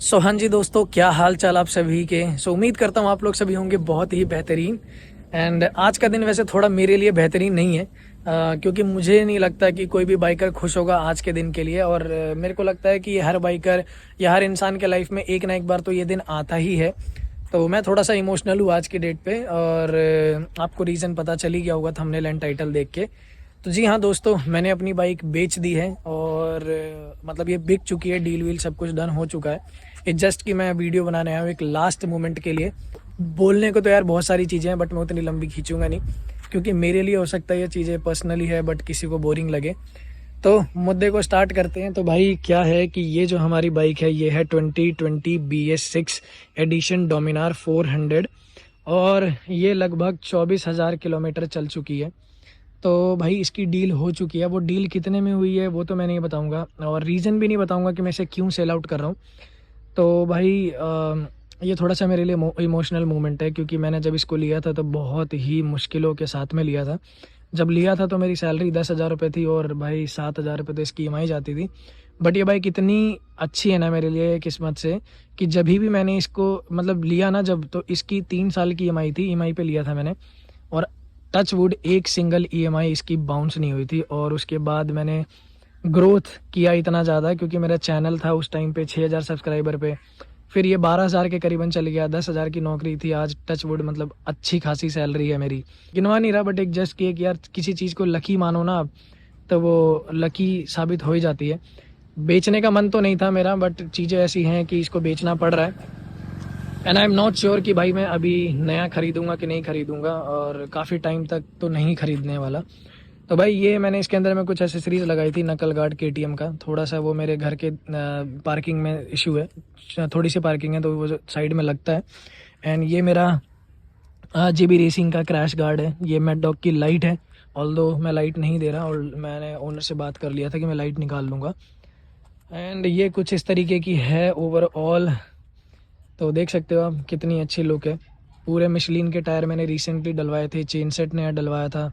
हाँ जी दोस्तों, क्या हाल चाल आप सभी के। उम्मीद करता हूँ आप लोग सभी होंगे बहुत ही बेहतरीन। एंड आज का दिन वैसे थोड़ा मेरे लिए बेहतरीन नहीं है, क्योंकि मुझे नहीं लगता कि कोई भी बाइकर खुश होगा आज के दिन के लिए। और मेरे को लगता है कि हर बाइकर या हर इंसान के लाइफ में एक ना एक बार तो ये दिन आता ही है। तो मैं थोड़ा सा इमोशनल हूँ आज की डेट पे, और आपको रीज़न पता चल ही गया होगा थंबनेल एंड टाइटल देख के। तो जी हाँ दोस्तों, मैंने अपनी बाइक बेच दी है और मतलब ये बिक चुकी है, डील वील सब कुछ डन हो चुका है। इट जस्ट कि मैं वीडियो बनाने आया हूँ एक लास्ट मोमेंट के लिए। बोलने को तो यार बहुत सारी चीज़ें हैं, बट मैं उतनी लंबी खींचूंगा नहीं, क्योंकि मेरे लिए हो सकता है ये चीज़ें पर्सनली है बट किसी को बोरिंग लगे। तो मुद्दे को स्टार्ट करते हैं। तो भाई क्या है कि ये जो हमारी बाइक है ये है 2020 BS6 एडिशन डोमिनार 400, और ये लगभग 24,000 किलोमीटर चल चुकी है। तो भाई इसकी डील हो चुकी है। वो डील कितने में हुई है वो तो मैं नहीं बताऊंगा, और रीज़न भी नहीं बताऊंगा कि मैं इसे क्यों सेल आउट कर रहा हूँ। तो भाई ये थोड़ा सा मेरे लिए इमोशनल मोमेंट है, क्योंकि मैंने जब इसको लिया था तो बहुत ही मुश्किलों के साथ में लिया था। जब लिया था तो मेरी सैलरी 10,000 रुपये थी, और भाई 7,000 रुपये तो इसकी EMI जाती थी। बट ये बाइक इतनी अच्छी है ना मेरे लिए किस्मत से, कि जब भी मैंने इसको मतलब लिया ना, जब तो इसकी 3 साल की EMI थी, EMI पे लिया था मैंने। और टच वुड एक सिंगल EMI इसकी बाउंस नहीं हुई थी। और उसके बाद मैंने ग्रोथ किया इतना ज़्यादा, क्योंकि मेरा चैनल था उस टाइम पे 6,000 सब्सक्राइबर पे, फिर ये 12,000 के करीबन चल गया, 10,000 की नौकरी थी, आज टच वुड मतलब अच्छी खासी सैलरी है मेरी। गिनवा नहीं रहा, बट एक जस्ट कि यार किसी चीज़ को लकी मानो ना आप, तो वो लकी साबित हो ही जाती है। बेचने का मन तो नहीं था मेरा, बट चीज़ें ऐसी हैं कि इसको बेचना पड़ रहा है। And I am not sure कि भाई मैं अभी नया खरीदूंगा कि नहीं खरीदूंगा, और काफ़ी टाइम तक तो नहीं खरीदने वाला। तो भाई ये मैंने इसके अंदर में कुछ एसेसरीज लगाई थी, नकल गार्ड KTM का। थोड़ा सा वो मेरे घर के पार्किंग में इशू है, थोड़ी सी पार्किंग है तो वो साइड में लगता है। एंड ये मेरा JB रेसिंग का क्रैश गार्ड है। ये मैड डॉग की लाइट है, ऑल्दो मैं लाइट नहीं दे रहा, और मैंने ओनर से बात कर लिया था कि मैं लाइट निकाल लूँगा। एंड ये कुछ इस तरीके की है ओवरऑल। तो देख सकते हो आप कितनी अच्छी लुक है। पूरे मिशलिन के टायर मैंने रिसेंटली डलवाए थे, चेन सेट नया डलवाया था।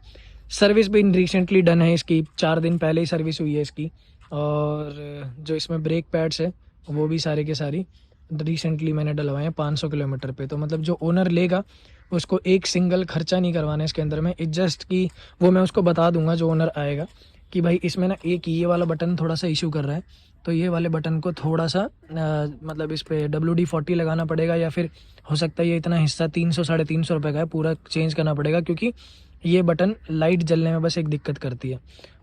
सर्विस भी रिसेंटली डन है इसकी, 4 दिन पहले ही सर्विस हुई है इसकी। और जो इसमें ब्रेक पैड्स है वो भी सारे के सारी रिसेंटली मैंने डलवाए हैं 500 किलोमीटर पे। तो मतलब जो ओनर लेगा उसको एक सिंगल खर्चा नहीं करवाना है इसके अंदर में। इट जस्ट कि वो मैं उसको बता दूंगा जो ओनर आएगा कि भाई इसमें ना एक ये वाला बटन थोड़ा सा इशू कर रहा है, तो ये वाले बटन को थोड़ा सा मतलब इस पर WD-40 लगाना पड़ेगा, या फिर हो सकता है ये इतना हिस्सा 300 350 रुपये का है, पूरा चेंज करना पड़ेगा, क्योंकि ये बटन लाइट जलने में बस एक दिक्कत करती है।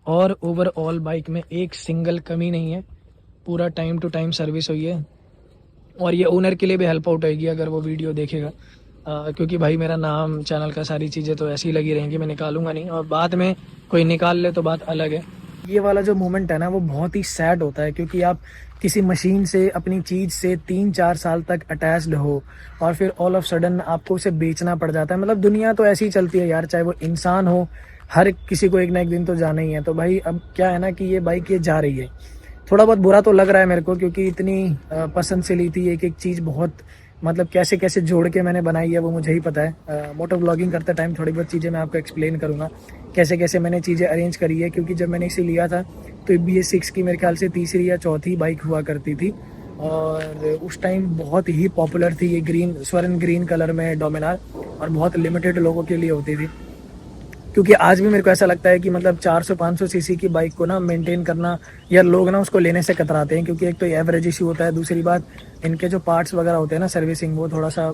और ओवरऑल बाइक में एक सिंगल कमी नहीं है, पूरा टाइम टू टाइम सर्विस हुई है। और ये ओनर के लिए भी हेल्प आउट आएगी अगर वो वीडियो देखेगा, क्योंकि भाई मेरा नाम चैनल का सारी चीज़ें तो ऐसी ही लगी रहेंगी, मैं निकालूंगा नहीं, और बाद में कोई निकाल ले तो बात अलग है। ये वाला जो मोमेंट है ना वो बहुत ही सैड होता है, क्योंकि आप किसी मशीन से अपनी चीज़ से 3-4 साल तक अटैच्ड हो, और फिर ऑल ऑफ सडन आपको उसे बेचना पड़ जाता है। मतलब दुनिया तो ऐसी ही चलती है यार, चाहे वो इंसान हो, हर किसी को एक ना एक दिन तो जाना ही है। तो भाई अब क्या है ना कि ये बाइक ये जा रही है, थोड़ा बहुत बुरा तो लग रहा है मेरे को, क्योंकि इतनी पसंद से ली थी। एक एक चीज़ बहुत मतलब कैसे कैसे जोड़ के मैंने बनाई है वो मुझे ही पता है। मोटो ब्लॉगिंग करते टाइम थोड़ी बहुत चीज़ें मैं आपको एक्सप्लेन करूँगा कैसे कैसे मैंने चीज़ें अरेंज करी है। क्योंकि जब मैंने इसे लिया था तो BS6 की मेरे ख्याल से तीसरी या चौथी बाइक हुआ करती थी, और उस टाइम बहुत ही पॉपुलर थी ये ग्रीन, स्वर्ण ग्रीन कलर में डोमिनार, और बहुत लिमिटेड लोगों के लिए होती थी। क्योंकि आज भी मेरे को ऐसा लगता है कि मतलब 400-500 सीसी की बाइक को ना मेंटेन करना, या लोग ना उसको लेने से कतराते हैं, क्योंकि एक तो एवरेज इशू होता है, दूसरी बात इनके जो पार्ट्स वगैरह होते हैं ना सर्विसिंग, वो थोड़ा सा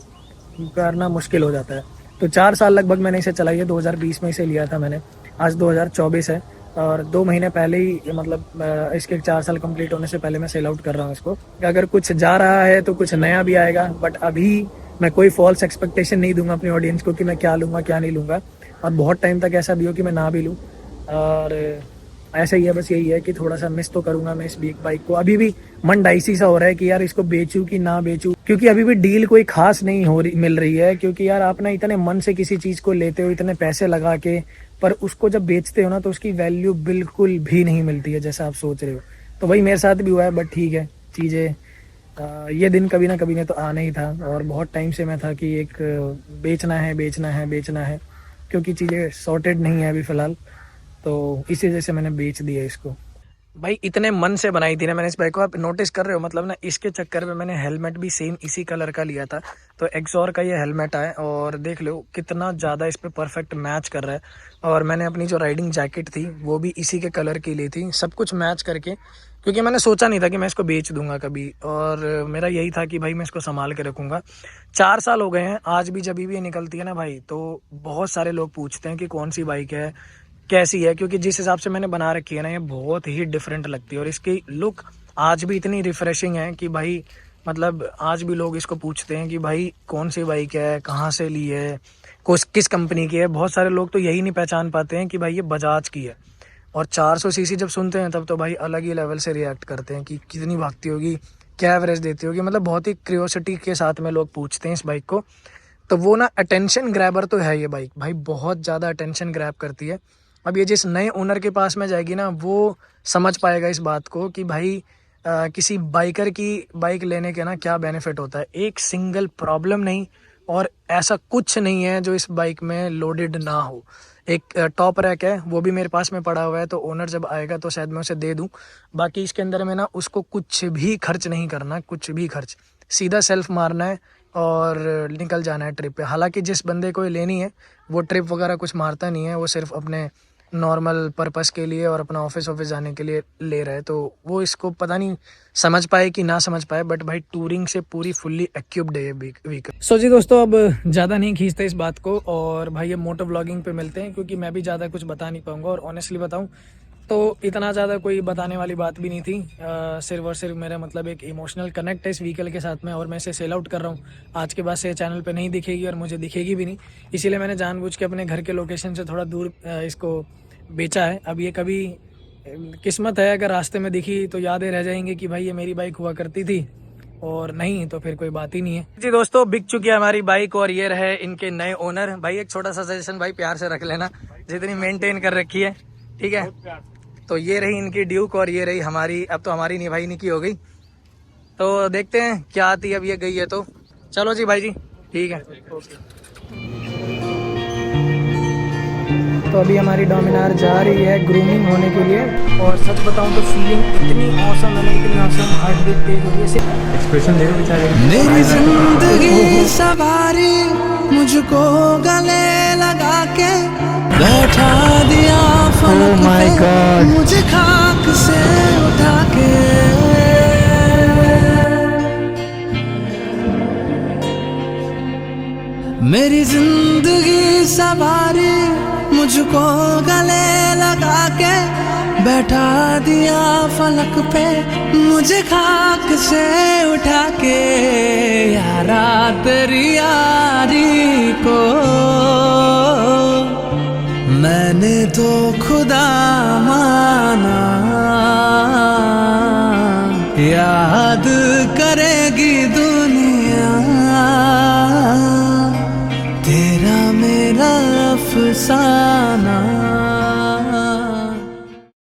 करना मुश्किल हो जाता है। तो 4 साल लगभग मैंने इसे चलाई है, 2020 में इसे लिया था मैंने, आज 2024 है, और 2 महीने पहले ही मतलब इसके 4 साल कंप्लीट होने से पहले मैं सेल आउट कर रहा हूँ इसको। अगर कुछ जा रहा है तो कुछ नया भी आएगा, बट अभी मैं कोई फॉल्स एक्सपेक्टेशन नहीं दूंगा अपनी ऑडियंस को कि मैं क्या लूँगा क्या नहीं लूँगा, और बहुत टाइम तक ऐसा भी हो कि मैं ना भी लूँ। और ऐसा ही है, बस यही है कि थोड़ा सा मिस तो करूंगा मैं इस बाइक को। अभी भी मन डाइसी सा हो रहा है कि यार इसको बेचूं कि ना बेचूं, क्योंकि अभी भी डील कोई खास नहीं हो रही मिल रही है। क्योंकि यार आप ना इतने मन से किसी चीज़ को लेते हो, इतने पैसे लगा के, पर उसको जब बेचते हो ना तो उसकी वैल्यू बिल्कुल भी नहीं मिलती है जैसा आप सोच रहे हो। तो भाई मेरे साथ भी हुआ है, बट ठीक है चीज़ें, ये दिन कभी ना कभी ने तो आना ही था। और बहुत टाइम से मैं था कि एक बेचना है बेचना है बेचना है, क्योंकि चीज़ें सॉर्टेड नहीं है अभी फ़िलहाल, तो इसी वजह से मैंने बेच दिया इसको। भाई इतने मन से बनाई थी ना मैंने इस बाइक को, आप नोटिस कर रहे हो, मतलब ना इसके चक्कर में मैंने हेलमेट भी सेम इसी कलर का लिया था। तो एक्सॉर का ये हेलमेट है और देख लो कितना ज़्यादा इस पे परफेक्ट मैच कर रहा है। और मैंने अपनी जो राइडिंग जैकेट थी वो भी इसी के कलर की ली थी, सब कुछ मैच करके, क्योंकि मैंने सोचा नहीं था कि मैं इसको बेच दूंगा कभी। और मेरा यही था कि भाई मैं इसको संभाल के रखूँगा। 4 साल हो गए हैं, आज भी जब भी ये निकलती है ना भाई, तो बहुत सारे लोग पूछते हैं कि कौन सी बाइक है, कैसी है, क्योंकि जिस हिसाब से मैंने बना रखी है ना, ये बहुत ही डिफरेंट लगती है। और इसकी लुक आज भी इतनी रिफ्रेशिंग है कि भाई मतलब आज भी लोग इसको पूछते हैं कि भाई कौन सी बाइक है, कहाँ से ली है, किस कंपनी की है। बहुत सारे लोग तो यही नहीं पहचान पाते हैं कि भाई ये बजाज की है। और 400 सीसी जब सुनते हैं तब तो भाई अलग ही लेवल से रिएक्ट करते हैं कि कितनी भागती होगी, क्या एवरेज देती होगी। मतलब बहुत ही क्यूरियोसिटी के साथ में लोग पूछते हैं इस बाइक को। तो वो ना अटेंशन ग्रैबर तो है ये बाइक भाई, बहुत ज़्यादा अटेंशन ग्रैब करती है। अब ये जिस नए ओनर के पास में जाएगी ना, वो समझ पाएगा इस बात को कि भाई किसी बाइकर की बाइक लेने के ना क्या बेनिफिट होता है। एक सिंगल प्रॉब्लम नहीं और ऐसा कुछ नहीं है जो इस बाइक में लोडेड ना हो। एक टॉप रैक है, वो भी मेरे पास में पड़ा हुआ है, तो ओनर जब आएगा तो शायद मैं उसे दे दूं। बाकी इसके अंदर में ना उसको कुछ भी खर्च नहीं करना, कुछ भी खर्च, सीधा सेल्फ मारना है और निकल जाना है ट्रिप पे। हालांकि जिस बंदे को ये लेनी है वो ट्रिप वगैरह कुछ मारता नहीं है, वो सिर्फ अपने नॉर्मल पर्पस के लिए और अपना ऑफिस जाने के लिए ले रहा है। तो वो इसको पता नहीं समझ पाए कि ना समझ पाए, बट भाई टूरिंग से पूरी फुल्ली एक्यूप्ड है ये व्हीकल। सो जी दोस्तों, अब ज़्यादा नहीं खींचते इस बात को और भाई ये मोटो व्लॉगिंग पे मिलते हैं, क्योंकि मैं भी ज़्यादा कुछ बता नहीं पाऊँगा। और ऑनेस्टली बताऊँ तो इतना ज़्यादा कोई बताने वाली बात भी नहीं थी। सिर्फ और सिर्फ मेरा मतलब एक इमोशनल कनेक्ट है इस व्हीकल के साथ में, और मैं इसे सेल आउट कर रहा हूँ। आज के बाद से चैनल पे नहीं दिखेगी और मुझे दिखेगी भी नहीं, इसीलिए मैंने जानबूझ के अपने घर के लोकेशन से थोड़ा दूर इसको बेचा है। अब ये कभी किस्मत है, अगर रास्ते में दिखी तो यादें रह जाएंगी कि भाई ये मेरी बाइक हुआ करती थी, और नहीं तो फिर कोई बात ही नहीं है। जी दोस्तों, बिक चुकी है हमारी बाइक और ये रहे इनके नए ओनर। भाई एक छोटा सा सजेशन भाई, प्यार से रख लेना, जितनी मेंटेन कर रखी है, ठीक है। तो ये रही इनकी ड्यूक और ये रही हमारी, अब तो हमारी नहीं भाई इनकी हो गई। तो देखते हैं क्या आती है, अब ये गई है तो चलो जी भाई जी, ठीक है। तो अभी हमारी डोमिनार जा रही है ग्रूमिंग होने के लिए, और सच बताऊं तो फीलिंग इतनी औसम है, इतनी औसम, हार्ट बीट तेज हो रही है, सिर्फ एक्सप्रेशन देखो बेचारे। मेरी जिंदगी सवारी मुझको गले लगा के बैठा दिया फलक पे, मुझे खाक से उठा के। मेरी जिंदगी सवारी मुझको गले लगा के बैठा दिया फलक पे, मुझे खाक से उठा के। यारा तेरी यारी को मैंने तो खुदा माना, याद करेगी दुनिया तेरा मेरा अफसाना।